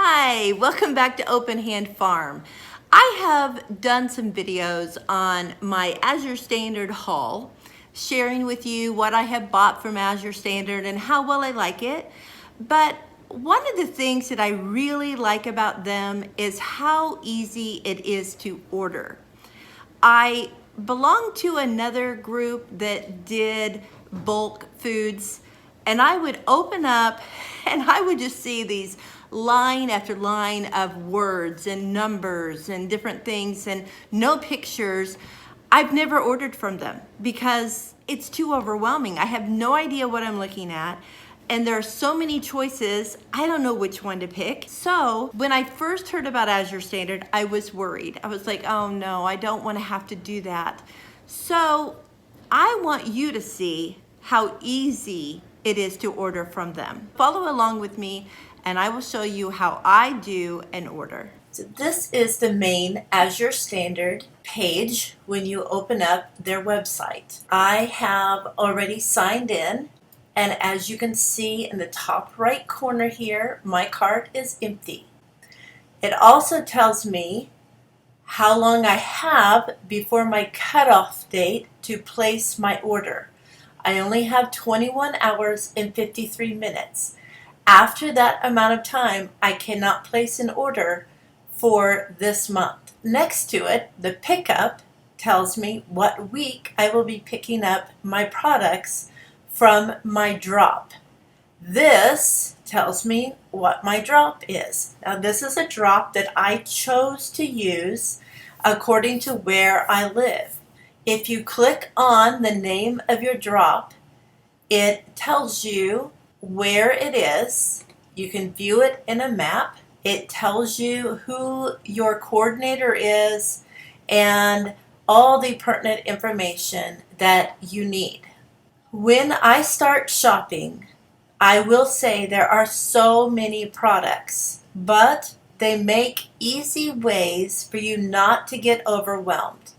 Hi, welcome back to Open Hand Farm. I have done some videos on my Azure Standard haul, sharing with you what I have bought from Azure Standard and how well I like it. But one of the things that I really like about them is how easy it is to order. I belong to another group that did bulk foods, and I would open up and I would just see these line after line of words and numbers and different things and no pictures. I've never ordered from them because it's too overwhelming. I have no idea what I'm looking at. And there are so many choices, I don't know which one to pick. So when I first heard about Azure Standard, I was worried. I was like, oh no, I don't want to have to do that. So I want you to see how easy it is to order from them. Follow along with me and I will show you how I do an order. So this is the main Azure Standard page when you open up their website. I have already signed in, and as you can see in the top right corner here, my cart is empty. It also tells me how long I have before my cutoff date to place my order. I only have 21 hours and 53 minutes. After that amount of time, I cannot place an order for this month. Next to it, the pickup tells me what week I will be picking up my products from my drop. This tells me what my drop is. Now this is a drop that I chose to use according to where I live. If you click on the name of your drop, it tells you where it is. You can view it in a map. It tells you who your coordinator is and all the pertinent information that you need. When I start shopping, I will say there are so many products, but they make easy ways for you not to get overwhelmed.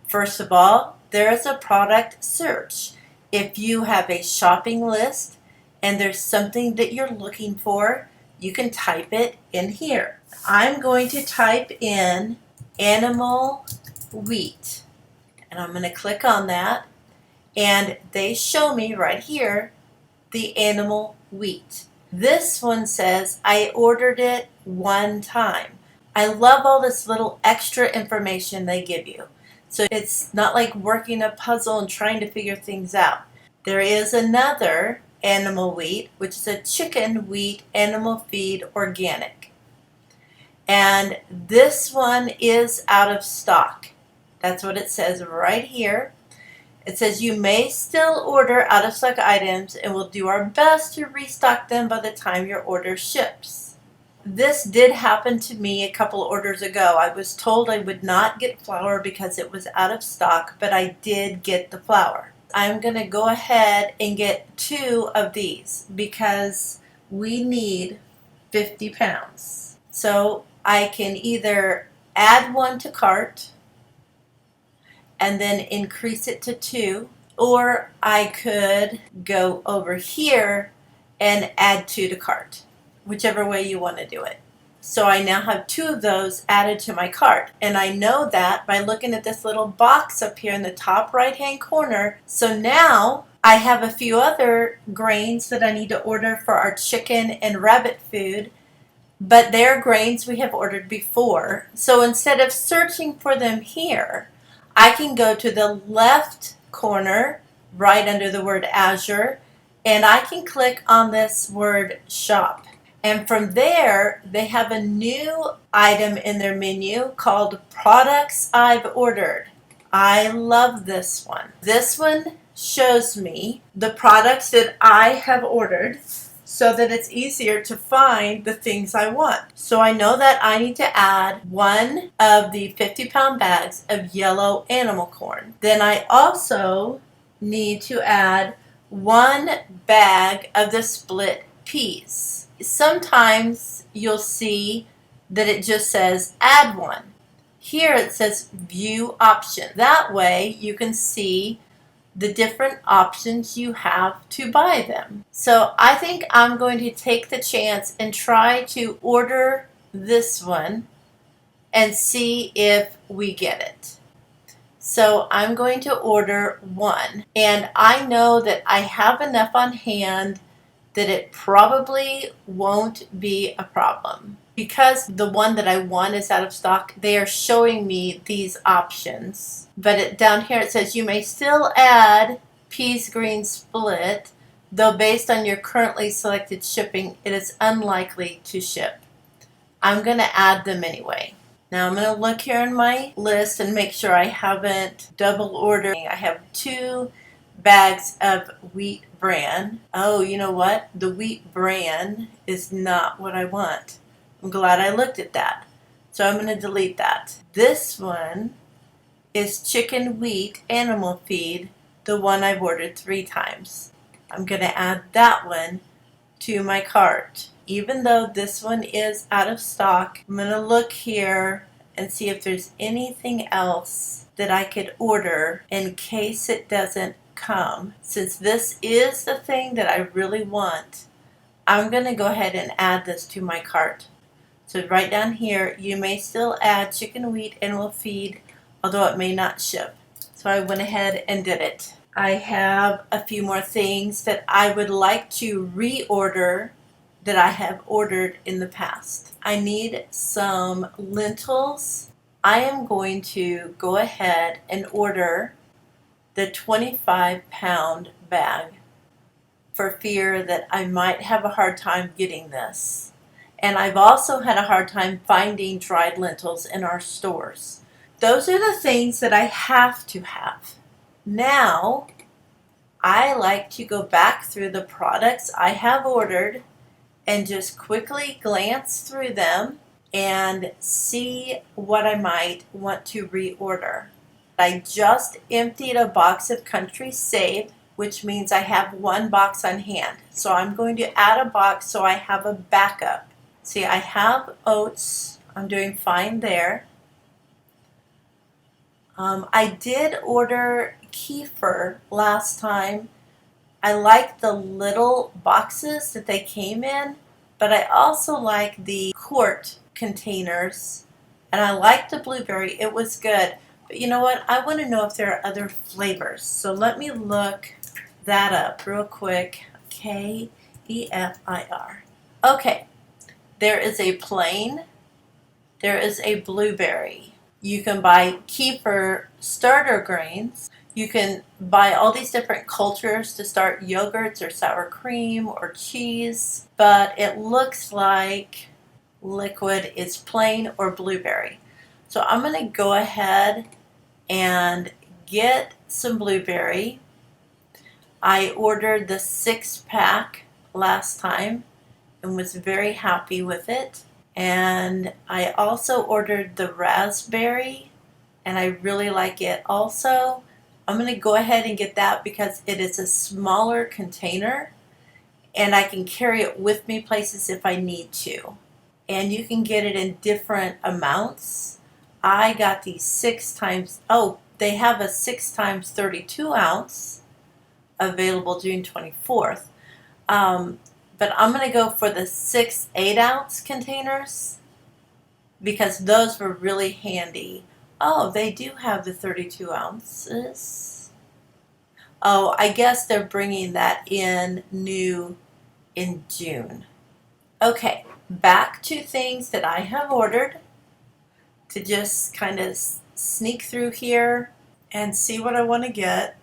First of all, there is a product search. If you have a shopping list and there's something that you're looking for, you can type it in here. I'm going to type in animal wheat, and I'm going to click on that, and they show me right here the animal wheat. This one says I ordered it one time. I love all this little extra information they give you. So it's not like working a puzzle and trying to figure things out. There is another animal wheat, which is a chicken wheat animal feed organic. And this one is out of stock. That's what it says right here. It says you may still order out of stock items and we'll do our best to restock them by the time your order ships. This did happen to me a couple orders ago. I was told I would not get flour because it was out of stock, but I did get the flour. I'm going to go ahead and get 2 of these because we need 50 pounds. So I can either add 1 to cart and then increase it to 2, or I could go over here and add 2 to cart, whichever way you want to do it. So I now have 2 of those added to my cart, and I know that by looking at this little box up here in the top right hand corner. So now I have a few other grains that I need to order for our chicken and rabbit food, but they're grains we have ordered before. So instead of searching for them here, I can go to the left corner right under the word Azure, and I can click on this word shop. And from there, they have a new item in their menu called Products I've Ordered. I love this one. This one shows me the products that I have ordered so that it's easier to find the things I want. So I know that I need to add 1 of the 50-pound bags of yellow animal corn. Then I also need to add 1 bag of the split peas. Sometimes you'll see that it just says add 1. Here it says view option. That way you can see the different options you have to buy them. So I think I'm going to take the chance and try to order this one and see if we get it. So I'm going to order one, and I know that I have enough on hand that it probably won't be a problem. Because the one that I want is out of stock, they are showing me these options. But down here it says you may still add peas green split, though based on your currently selected shipping, it is unlikely to ship. I'm going to add them anyway. Now I'm going to look here in my list and make sure I haven't double ordered. I have 2 bags of wheat bran. Oh, you know what? The wheat bran is not what I want. I'm glad I looked at that. So I'm going to delete that. This one is chicken wheat animal feed, the one I've ordered 3 times. I'm going to add that one to my cart. Even though this one is out of stock, I'm going to look here and see if there's anything else that I could order in case it doesn't come. Since this is the thing that I really want, I'm going to go ahead and add this to my cart. So right down here, you may still add chicken wheat animal feed, although it may not ship. So I went ahead and did it. I have a few more things that I would like to reorder that I have ordered in the past. I need some lentils. I am going to go ahead and order the 25-pound bag for fear that I might have a hard time getting this. And I've also had a hard time finding dried lentils in our stores. Those are the things that I have to have. Now, I like to go back through the products I have ordered and just quickly glance through them and see what I might want to reorder. I just emptied a box of Country Save, which means I have 1 box on hand. So I'm going to add a box so I have a backup. See, I have oats. I'm doing fine there. I did order kefir last time. I like the little boxes that they came in, but I also like the quart containers, and I like the blueberry. It was good. But you know what? I want to know if there are other flavors. So let me look that up real quick. Kefir. Okay. There is a plain. There is a blueberry. You can buy kefir starter grains. You can buy all these different cultures to start yogurts or sour cream or cheese, but it looks like liquid is plain or blueberry. So I'm going to go ahead and get some blueberry. I ordered the 6-pack last time and was very happy with it. And I also ordered the raspberry, and I really like it also. I'm going to go ahead and get that because it is a smaller container and I can carry it with me places if I need to. And you can get it in different amounts. I got the 6 times, they have a 6 times 32 ounce available June 24th. But I'm going to go for the 6 8-ounce containers because those were really handy. Oh, they do have the 32 ounces. Oh, I guess they're bringing that in new in June. Okay, back to things that I have ordered to just kind of sneak through here and see what I want to get.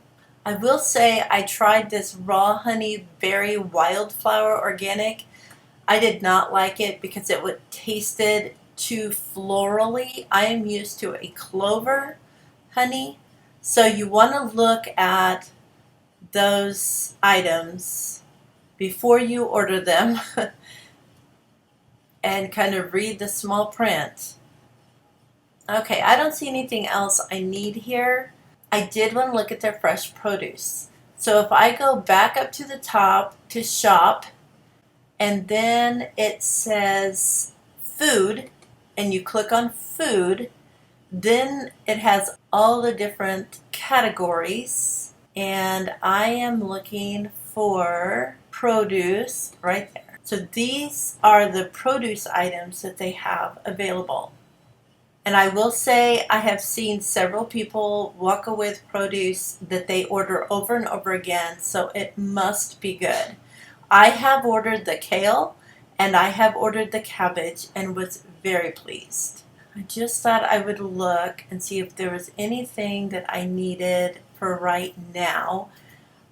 I will say I tried this raw honey berry wildflower organic. I did not like it because it tasted too florally. I am used to a clover honey. So you want to look at those items before you order them and kind of read the small print. Okay, I don't see anything else I need here. I did want to look at their fresh produce. So if I go back up to the top to shop, and then it says food, and you click on food, then it has all the different categories, and I am looking for produce right there. So these are the produce items that they have available. And I will say I have seen several people walk away with produce that they order over and over again, so it must be good. I have ordered the kale and I have ordered the cabbage and was very pleased. I just thought I would look and see if there was anything that I needed for right now.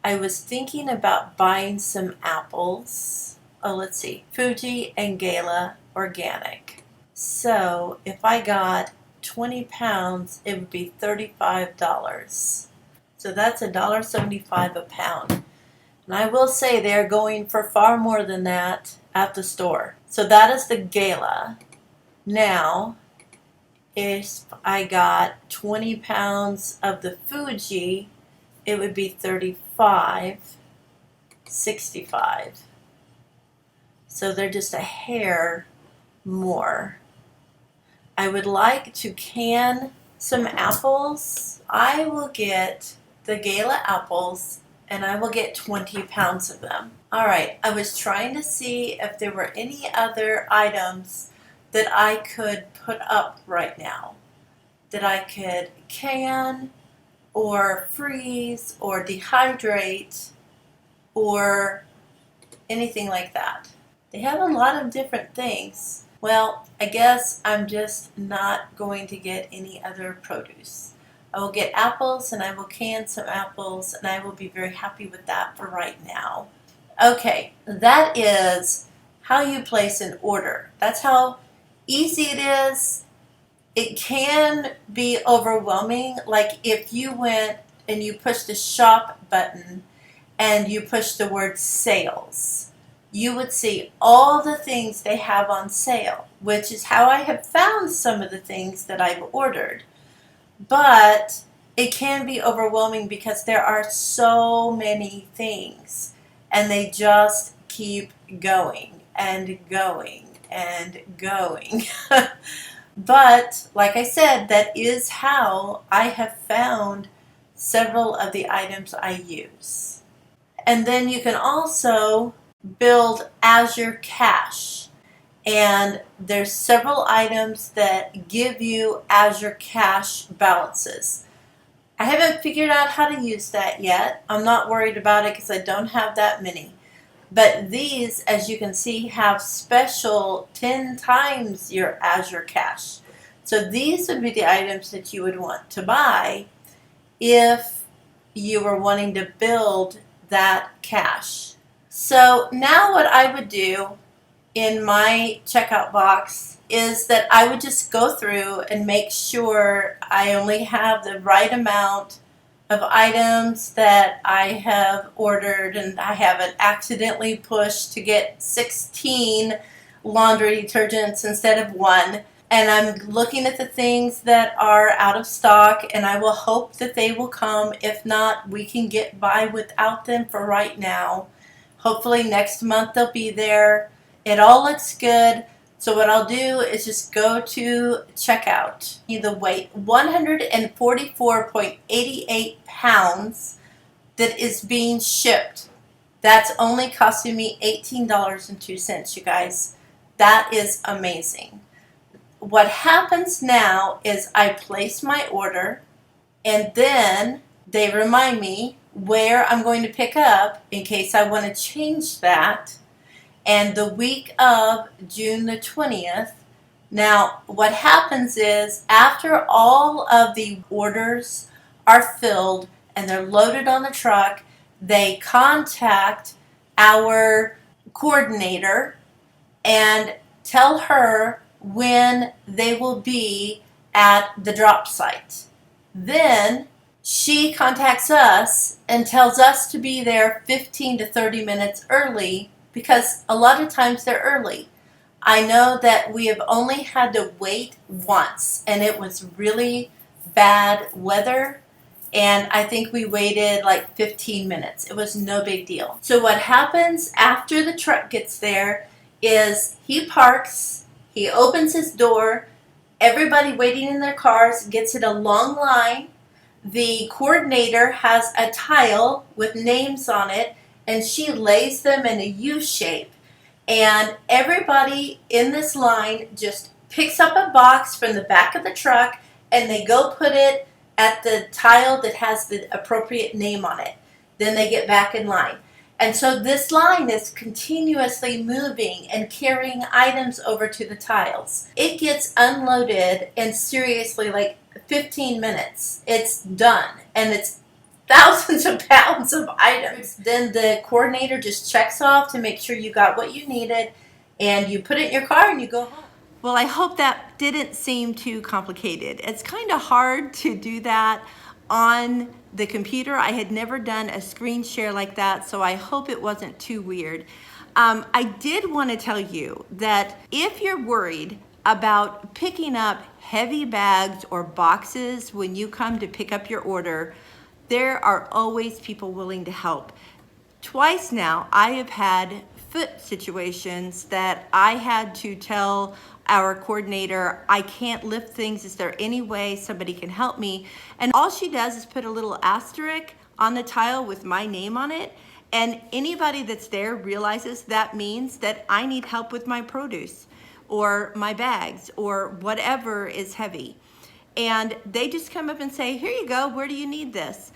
I was thinking about buying some apples. Oh, let's see. Fuji and Gala organic. So if I got 20 pounds, it would be $35. So that's $1.75 a pound. And I will say they're going for far more than that at the store. So that is the Gala. Now, if I got 20 pounds of the Fuji, it would be $35.65. So they're just a hair more. I would like to can some apples. I will get the Gala apples and I will get 20 pounds of them. All right, I was trying to see if there were any other items that I could put up right now, that I could can or freeze or dehydrate or anything like that. They have a lot of different things. Well, I guess I'm just not going to get any other produce. I will get apples and I will can some apples and I will be very happy with that for right now. Okay, that is how you place an order. That's how easy it is. It can be overwhelming, like if you went and you pushed the shop button and you pushed the word sales, you would see all the things they have on sale, which is how I have found some of the things that I've ordered. But it can be overwhelming because there are so many things and they just keep going and going and going. But like I said, that is how I have found several of the items I use. And then you can also build Azure Cash. And there's several items that give you Azure Cash balances. I haven't figured out how to use that yet. I'm not worried about it because I don't have that many. But these, as you can see, have special 10 times your Azure Cash. So these would be the items that you would want to buy if you were wanting to build that cache. So now what I would do in my checkout box is that I would just go through and make sure I only have the right amount of items that I have ordered and I haven't accidentally pushed to get 16 laundry detergents instead of one. And I'm looking at the things that are out of stock and I will hope that they will come. If not, we can get by without them for right now. Hopefully next month they'll be there. It all looks good. So what I'll do is just go to checkout. The weight, 144.88 pounds that is being shipped. That's only costing me $18.02, you guys. That is amazing. What happens now is I place my order and then they remind me where I'm going to pick up in case I want to change that. And the week of June the 20th, now what happens is after all of the orders are filled and they're loaded on the truck, they contact our coordinator and tell her when they will be at the drop site. Then she contacts us and tells us to be there 15 to 30 minutes early because a lot of times they're early. I know that we have only had to wait once and it was really bad weather and I think we waited like 15 minutes. It was no big deal. So what happens after the truck gets there is he parks, he opens his door, everybody waiting in their cars gets in a long line. the coordinator has a tile with names on it, and she lays them in a U shape. And everybody in this line just picks up a box from the back of the truck and they go put it at the tile that has the appropriate name on it. Then they get back in line. And so this line is continuously moving and carrying items over to the tiles. It gets unloaded in seriously like 15 minutes. It's done, and it's thousands of pounds of items. Then the coordinator just checks off to make sure you got what you needed, and you put it in your car and you go home. Well, I hope that didn't seem too complicated. It's kind of hard to do that on the computer. I had never done a screen share like that, so I hope it wasn't too weird. I did want to tell you that if you're worried about picking up heavy bags or boxes when you come to pick up your order, there are always people willing to help. Twice now, I have had foot situations that I had to tell our coordinator, I can't lift things. Is there any way somebody can help me? And all she does is put a little asterisk on the tile with my name on it. And anybody that's there realizes that means that I need help with my produce or my bags or whatever is heavy. And they just come up and say, here you go, where do you need this?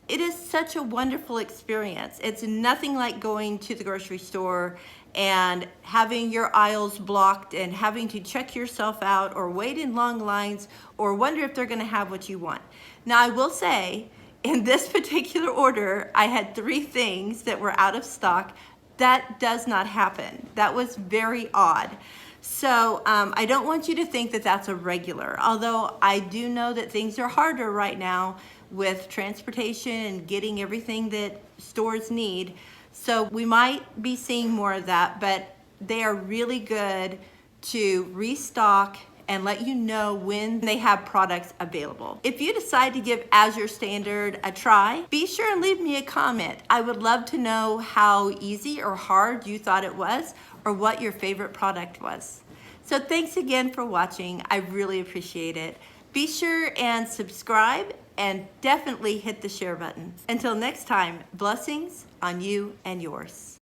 It is such a wonderful experience. It's nothing like going to the grocery store and having your aisles blocked and having to check yourself out or wait in long lines or wonder if they're gonna have what you want. Now I will say, in this particular order, I had 3 things that were out of stock. That does not happen. That was very odd. So I don't want you to think that that's a regular, although I do know that things are harder right now with transportation and getting everything that stores need. So we might be seeing more of that, but they are really good to restock and let you know when they have products available. If you decide to give Azure Standard a try, be sure and leave me a comment. I would love to know how easy or hard you thought it was or what your favorite product was. So thanks again for watching. I really appreciate it. Be sure and subscribe and definitely hit the share button. Until next time, blessings on you and yours.